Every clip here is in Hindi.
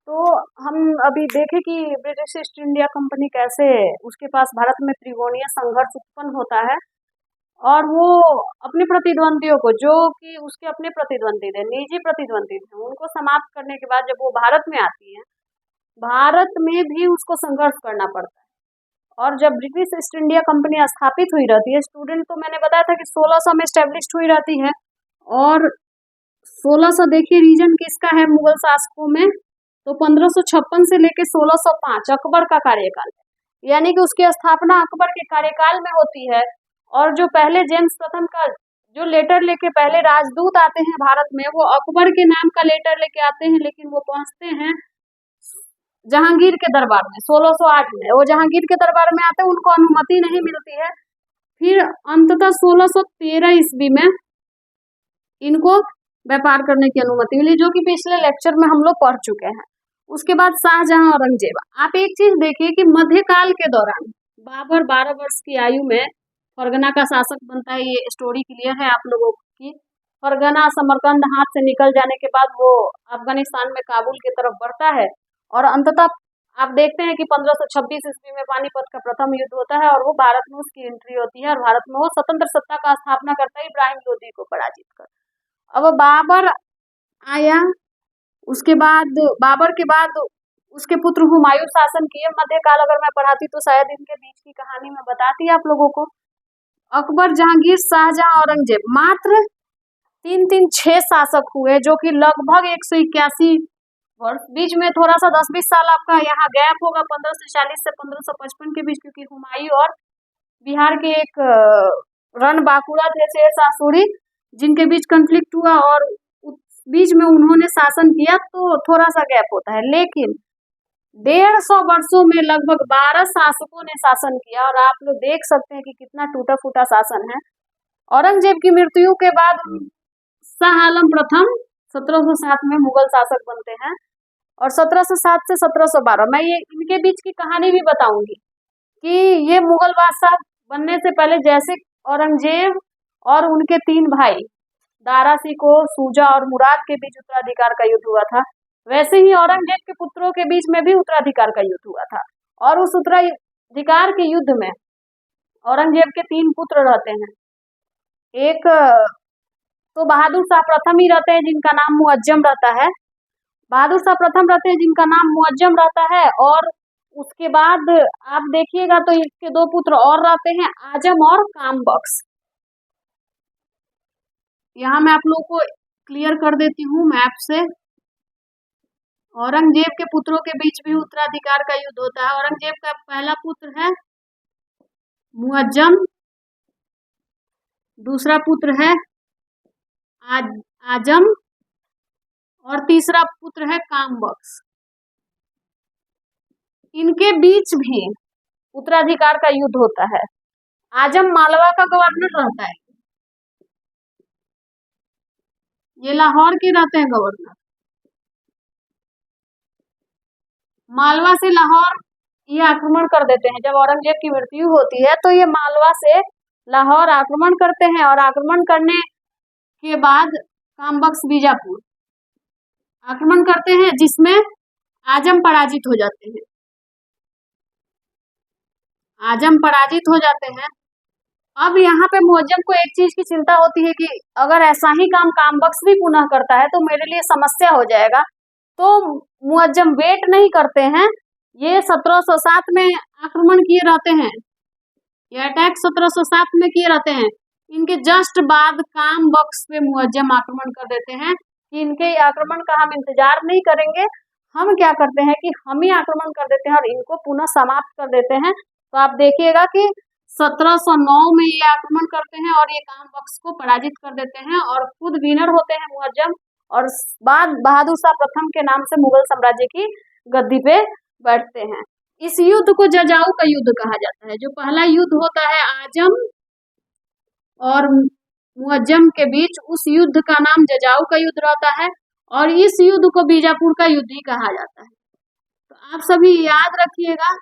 तो हम अभी देखें कि ब्रिटिश ईस्ट इंडिया कंपनी कैसे उसके पास भारत में त्रिकोणीय संघर्ष उत्पन्न होता है और वो अपने प्रतिद्वंदियों को, जो कि उसके अपने प्रतिद्वंदी थे, निजी प्रतिद्वंदी थे, उनको समाप्त करने के बाद जब वो भारत में आती है, भारत में भी उसको संघर्ष करना पड़ता है। और जब ब्रिटिश ईस्ट इंडिया कंपनी स्थापित हुई रहती है, स्टूडेंट तो मैंने बताया था कि 1600 में स्टेब्लिश हुई रहती है, और 1600 देखिए रीजन किसका है मुगल शासकों में, तो 1556 से लेके 1605 अकबर का कार्यकाल है, यानी कि उसकी स्थापना अकबर के कार्यकाल में होती है। और जो पहले जेम्स प्रथम का जो लेटर लेके पहले राजदूत आते हैं भारत में, वो अकबर के नाम का लेटर लेके आते हैं, लेकिन वो पहुंचते हैं जहांगीर के दरबार में 1608 में। वो जहांगीर के दरबार में आते हैं, उनको अनुमति नहीं मिलती है। फिर अंततः 1613 ईस्वी में इनको व्यापार करने की अनुमति मिली, जो कि पिछले लेक्चर में हम लोग पढ़ चुके हैं। उसके बाद शाहजहां औरंगजेब। आप एक चीज देखिए कि मध्यकाल के दौरान बाबर 12 वर्ष की आयु में फरगना का शासक बनता है। ये स्टोरी क्लियर है आप लोगों की। फरगना समरकंद हाथ से निकल जाने के बाद वो अफगानिस्तान में काबुल की तरफ बढ़ता है, और अंततः आप देखते हैं कि 1526 ईस्वी में पानीपत का प्रथम युद्ध होता है और वो भारत में उसकी एंट्री होती है, और भारत में वो स्वतंत्र सत्ता का स्थापना करता है इब्राहिम लोदी को पराजित कर। अब बाबर आया, उसके बाद बाबर के बाद उसके पुत्र हुमायूं शासन किए। मध्यकाल अगर मैं पढ़ाती तो शायद इनके बीच की कहानी मैं बताती आप लोगों को। अकबर, जहांगीर, शाहजहां, औरंगजेब, मात्र 3-3-6 शासक हुए, जो कि लगभग 181 वर्ष। बीच में थोड़ा सा 10-20 साल आपका यहाँ गैप होगा, 1540 से 1555 के बीच, क्योंकि हुमायूं और बिहार के एक रणबांकुरा थे शेर शाह सूरी, जिनके बीच कन्फ्लिक्ट हुआ और बीच में उन्होंने शासन किया, तो थोड़ा सा गैप होता है। लेकिन 150 वर्षों में लगभग 12 शासकों ने शासन किया, और आप लोग देख सकते हैं कि कितना टूटा फूटा शासन है। औरंगजेब की मृत्यु के बाद शाह आलम प्रथम 1707 में मुगल शासक बनते हैं, और 1707 से 1712 मैं ये इनके बीच की कहानी भी बताऊंगी कि ये मुगल बादशाह बनने से पहले जैसे औरंगजेब और उनके 3 भाई दारा सिकोह, सूजा और मुराद के बीच उत्तराधिकार का युद्ध हुआ था, वैसे ही औरंगजेब के पुत्रों के बीच में भी उत्तराधिकार का युद्ध हुआ था। और उस उत्तराधिकार के युद्ध में औरंगजेब के 3 पुत्र रहते हैं। एक तो बहादुर शाह प्रथम ही रहते हैं, जिनका नाम मुअज्जम रहता है। बहादुर शाह प्रथम रहते हैं जिनका नाम मुअज्जम रहता है, और उसके बाद आप देखिएगा तो इसके 2 पुत्र और रहते हैं, आजम और कामबख्श। यहाँ मैं आप लोगों को क्लियर कर देती हूँ मैप से। औरंगजेब के पुत्रों के बीच भी उत्तराधिकार का युद्ध होता है। औरंगजेब का पहला पुत्र है मुअज्जम, दूसरा पुत्र है आजम, और तीसरा पुत्र है कामबख्श। इनके बीच भी उत्तराधिकार का युद्ध होता है। आजम मालवा का गवर्नर रहता है, ये लाहौर के रहते हैं गवर्नर। मालवा से लाहौर ये आक्रमण कर देते हैं। जब औरंगजेब की मृत्यु होती है तो ये मालवा से लाहौर आक्रमण करते हैं, और आक्रमण करने के बाद कामबख्श बीजापुर आक्रमण करते हैं, जिसमें आजम पराजित हो जाते हैं। आजम पराजित हो जाते हैं। अब यहाँ पे मुअज्जम को एक चीज की चिंता होती है कि अगर ऐसा ही काम कामबख्श भी पुनः करता है तो मेरे लिए समस्या हो जाएगा। तो मुअज्जम वेट नहीं करते हैं, ये 1707 में आक्रमण किए रहते हैं, ये अटैक 1707 में किए रहते हैं। इनके जस्ट बाद कामबख्श पे मुअज्जम आक्रमण कर देते हैं कि इनके आक्रमण का हम इंतजार नहीं करेंगे, हम क्या करते हैं कि हम ही आक्रमण कर देते हैं और इनको पुनः समाप्त कर देते हैं। तो आप देखिएगा कि 1709 में ये आक्रमण करते हैं और ये कामबख्श को पराजित कर देते हैं, और खुद विनर होते हैं मुअज्जम, और बाद बहादुर शाह प्रथम के नाम से मुगल साम्राज्य की गद्दी पे बैठते हैं। इस युद्ध को जजाऊ का युद्ध कहा जाता है। जो पहला युद्ध होता है आजम और मुअज्जम के बीच, उस युद्ध का नाम जजाऊ का युद्ध रहता है, और इस युद्ध को बीजापुर का युद्ध ही कहा जाता है। तो आप सभी याद रखिएगा,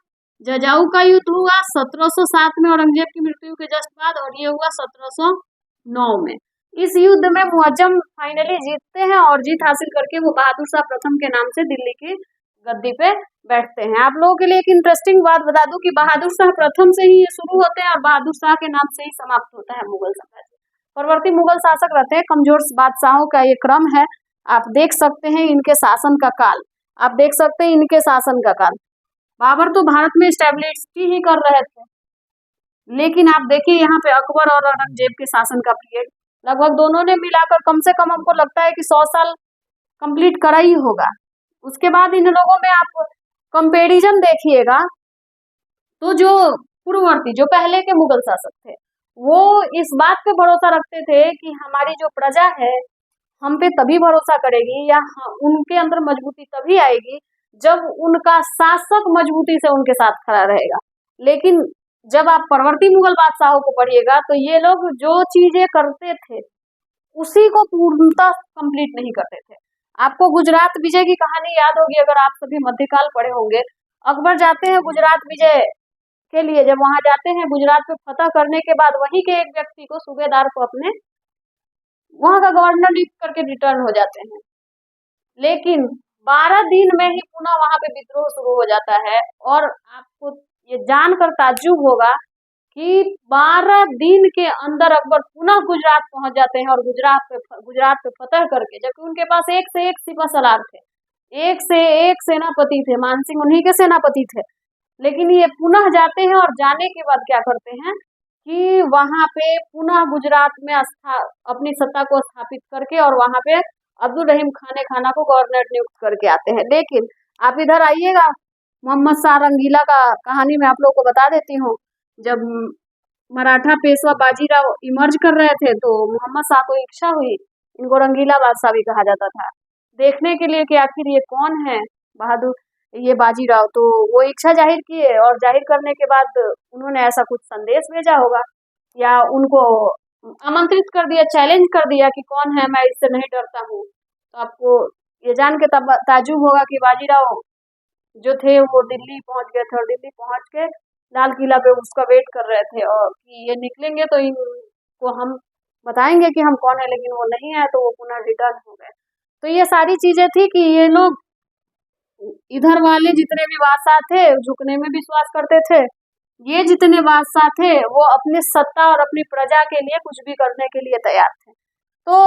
जजाऊ का युद्ध हुआ 1707 में औरंगजेब की मृत्यु के जस्ट बाद, और ये हुआ 1709 में। इस युद्ध में मुअज्जम फाइनली जीतते हैं, और जीत हासिल करके वो बहादुर शाह प्रथम के नाम से दिल्ली की गद्दी पे बैठते हैं। आप लोगों के लिए एक इंटरेस्टिंग बात बता दूं कि बहादुर शाह प्रथम से ही ये शुरू होते हैं और बहादुर शाह के नाम से ही समाप्त होता है मुगल साम्राज्य। परवर्ती मुगल शासक रहते हैं, कमजोर बादशाहों का ये क्रम है। आप देख सकते हैं इनके शासन का काल, आप देख सकते हैं इनके शासन का काल। बाबर तो भारत में स्टेबिलिटी ही कर रहे थे, लेकिन आप देखिए यहाँ पे अकबर और औरंगजेब के शासन का पीरियड लगभग दोनों ने मिलाकर कम से कम हमको लगता है कि 100 साल कंप्लीट करा ही होगा। उसके बाद इन लोगों में आप कंपैरिजन देखिएगा तो जो पूर्ववर्ती जो पहले के मुगल शासक थे वो इस बात पे भरोसा रखते थे कि हमारी जो प्रजा है हम पे तभी भरोसा करेगी या उनके अंदर मजबूती तभी आएगी जब उनका शासक मजबूती से उनके साथ खड़ा रहेगा। लेकिन जब आप परवर्ती मुगल बादशाहों को पढ़िएगा तो ये लोग जो चीजें करते थे उसी को पूर्णतः कंप्लीट नहीं करते थे। आपको गुजरात विजय की कहानी याद होगी, अगर आप सभी मध्यकाल पढ़े होंगे। अकबर जाते हैं गुजरात विजय के लिए, जब वहां जाते हैं गुजरात पे फतह करने के बाद वहीं के एक व्यक्ति को सूबेदार को अपने वहां का गवर्नर नियुक्त करके रिटर्न हो जाते हैं। लेकिन 12 दिन में ही पुनः वहां पे विद्रोह शुरू हो जाता है और आपको ये जानकर ताज्जुब होगा कि 12 दिन के अंदर अकबर पुनः गुजरात पहुंच जाते हैं और गुजरात पे फतह करके, जबकि उनके पास एक से एक सिपह सलार थे, एक से एक सेनापति थे, मानसिंह उन्हीं के सेनापति थे। लेकिन ये पुनः जाते हैं और जाने के बाद क्या करते हैं कि वहां पे पुनः गुजरात में अपनी सत्ता को स्थापित करके और वहां पे अब्दुल रहीम खाना को गवर्नर नियुक्त करके आते हैं। लेकिन आप इधर आइएगा, मोहम्मद शाह रंगीला का कहानी मैं आप लोग को बता देती हूँ। जब मराठा पेशवा बाजीराव इमर्ज कर रहे थे तो मोहम्मद शाह को इच्छा हुई, इनको रंगीला बादशाह भी कहा जाता था, देखने के लिए कि आखिर ये कौन है बहादुर ये बाजीराव। तो वो इच्छा जाहिर किए और जाहिर करने के बाद उन्होंने ऐसा कुछ संदेश भेजा होगा या उनको आमंत्रित कर दिया, चैलेंज कर दिया कि कौन है, मैं इससे नहीं डरता हूँ। तो आपको ये जान के ताजुब होगा कि बाजीराव जो थे वो दिल्ली पहुंच गए थे और दिल्ली पहुंच के लाल किला पे उसका वेट कर रहे थे और कि ये निकलेंगे तो इनको हम बताएंगे कि हम कौन है, लेकिन वो नहीं आए तो वो पुनः रिटर्न हो गए। तो ये सारी चीजें थी कि ये लोग इधर वाले जितने भी बादशाह थे झुकने में विश्वास करते थे, ये जितने बादशाह थे वो अपने सत्ता और अपनी प्रजा के लिए कुछ भी करने के लिए तैयार थे। तो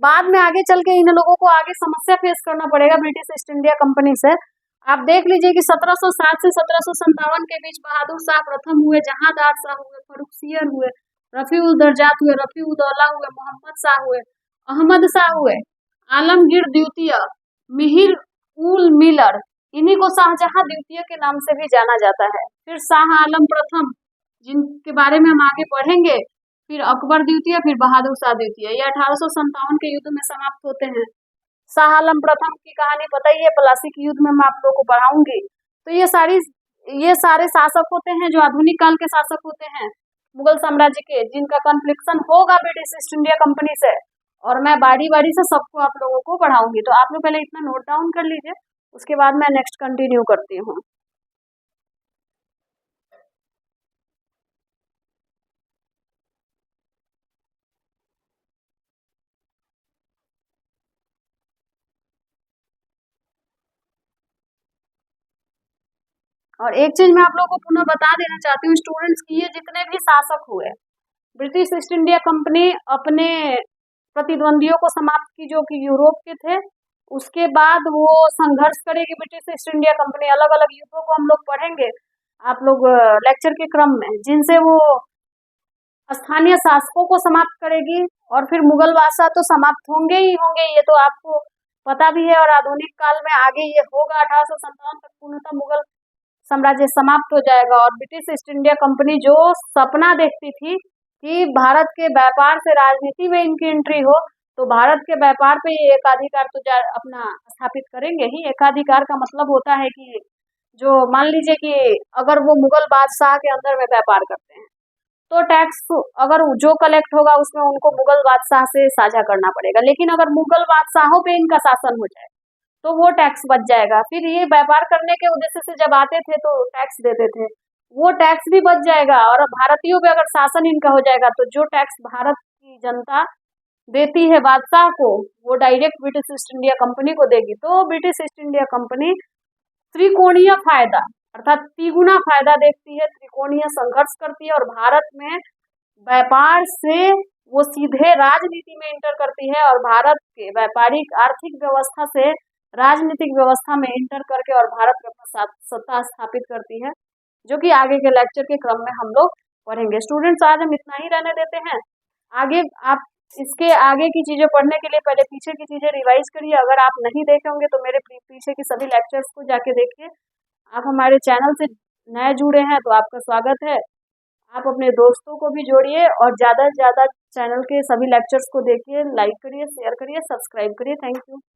बाद में आगे चल के इन लोगों को आगे समस्या फेस करना पड़ेगा ब्रिटिश ईस्ट इंडिया कंपनी से। आप देख लीजिए कि 1760 से 1757 के बीच बहादुर शाह प्रथम हुए, जहांदार शाह हुए, फर्रुखसियर हुए, रफीउल दर्जात हुए, रफीउद्दौला हुए, मोहम्मद शाह हुए, अहमद शाह हुए, आलमगीर द्वितीय, मिहिर उल मिलर, इन्हीं को शाहजहां द्वितीय के नाम से भी जाना जाता है। फिर शाह आलम प्रथम जिनके बारे में हम आगे पढ़ेंगे, फिर अकबर द्वितीय, फिर बहादुर शाह द्वितीय। ये 1857 के युद्ध में समाप्त होते हैं। शाह आलम प्रथम की कहानी पता ही है, प्लासी के युद्ध में मैं आप लोगों को पढ़ाऊंगी। तो ये सारे शासक होते हैं जो आधुनिक काल के शासक होते हैं मुगल साम्राज्य के, जिनका कन्फ्लिक्शन होगा ब्रिटिश ईस्ट इंडिया कंपनी से, और मैं बारी बारी से सबको आप लोगों को पढ़ाऊंगी। तो आप लोग पहले इतना नोट डाउन कर लीजिए, उसके बाद मैं नेक्स्ट कंटिन्यू करती हूँ। और एक चीज मैं आप लोगों को पुनः बता देना चाहती हूँ स्टूडेंट्स की, ये जितने भी शासक हुए ब्रिटिश ईस्ट इंडिया कंपनी अपने प्रतिद्वंदियों को समाप्त की जो कि यूरोप के थे, उसके बाद वो संघर्ष करेगी ब्रिटिश ईस्ट इंडिया कंपनी। अलग अलग युद्धों को हम लोग पढ़ेंगे आप लोग लेक्चर के क्रम में, जिनसे वो स्थानीय शासकों को समाप्त करेगी। और फिर मुगल बादशाह तो समाप्त होंगे ही होंगे, ये तो आपको पता भी है, और आधुनिक काल में आगे ये होगा 1857 तक पूर्णतः मुगल साम्राज्य समाप्त हो जाएगा। और ब्रिटिश ईस्ट इंडिया कंपनी जो सपना देखती थी कि भारत के व्यापार से राजनीति में इनकी एंट्री हो, तो भारत के व्यापार पे ये एकाधिकार तो अपना स्थापित करेंगे ही। एकाधिकार का मतलब होता है कि जो मान लीजिए कि अगर वो मुगल बादशाह के अंदर में व्यापार करते हैं तो टैक्स अगर जो कलेक्ट होगा उसमें उनको मुगल बादशाह से साझा करना पड़ेगा। लेकिन अगर मुगल बादशाहों पे इनका शासन हो जाए तो वो टैक्स बच जाएगा। फिर ये व्यापार करने के उद्देश्य से जब आते थे तो टैक्स देते थे, वो टैक्स भी बच जाएगा। और भारतीयों पे अगर शासन इनका हो जाएगा तो जो टैक्स भारत की जनता देती है बादशाह को, वो direct British east India company को देगी। तो ब्रिटिश ईस्ट इंडिया कंपनी त्रिकोणीय फायदा अर्थात तिगुना फायदा देखती है, त्रिकोणीय संघर्ष करती है और भारत में व्यापार से वो सीधे राजनीति में इंटर करती है और भारत के व्यापारिक आर्थिक व्यवस्था से राजनीतिक व्यवस्था में इंटर करके और भारत में अपना सत्ता स्थापित करती है, जो कि आगे के लेक्चर के क्रम में हम लोग पढ़ेंगे। स्टूडेंट्स आज हम इतना ही रहने देते हैं। आगे आप इसके आगे की चीजें पढ़ने के लिए पहले पीछे की चीजें रिवाइज करिए। अगर आप नहीं देखे होंगे तो मेरे पीछे की सभी लेक्चर्स को जाके देखिए। आप हमारे चैनल से नए जुड़े हैं तो आपका स्वागत है। आप अपने दोस्तों को भी जोड़िए और ज़्यादा से ज़्यादा चैनल के सभी लेक्चर्स को देखिए, लाइक करिए, शेयर करिए, सब्सक्राइब करिए। Thank you.